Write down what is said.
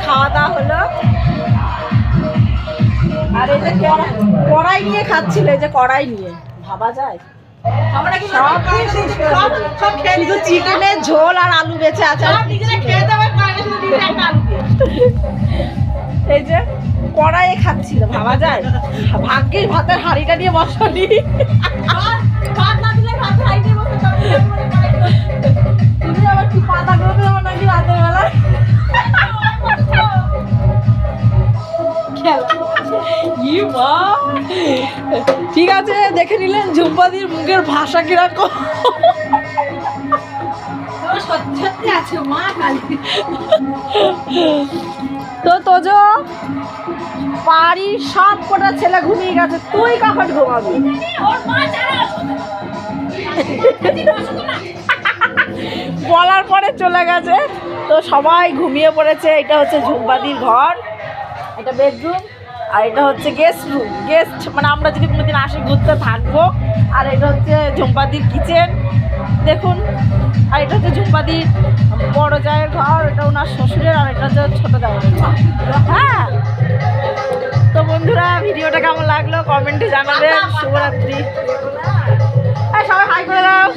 খাওয়া দাওয়া হলো। আর এই যে কড়াই নিয়ে খাচ্ছিল, এই যে কড়াই নিয়ে, ভাবা যায় শুধু চিকেনের ঝোল আর আলু বেঁচে আছে। এই যে কড়াইয়ে খাচ্ছিল, ভাবা যায়। ভাগ্যের ভাতের হাঁড়িটা নিয়ে বসানি। তুমি আবার কি পাতা করতে যাবো নাকি রাতের বেলায়? ঠিক আছে, দেখে নিলেন ঝুম্পাদির মুখের ভাষা কিরকম। তো তোজো বাড়ির সব কটা ছেলে ঘুমিয়ে গেছে, তুই কখন ঘুমাবি? বলার পরে চলে গেছে। তো সবাই ঘুমিয়ে পড়েছে। এটা হচ্ছে ঝুম্পাদির ঘর, এটা বেডরুম, আর এটা হচ্ছে গেস্ট মানে আমরা যদি কোনোদিন আসি ঘুরতে থাকবো। আর এটা হচ্ছে ঝুম্পাদির কিচেন দেখুন। আর এটা হচ্ছে ঝুম্পাদির বড় জায়ের ঘর, এটা ওনার শ্বশুরের, আর এটা হচ্ছে ছোটো জায়ের। হ্যাঁ, তো বন্ধুরা ভিডিওটা কেমন লাগলো কমেন্টে জানাবেন। শুভরাত্রি। সবাই হাই করে দাও।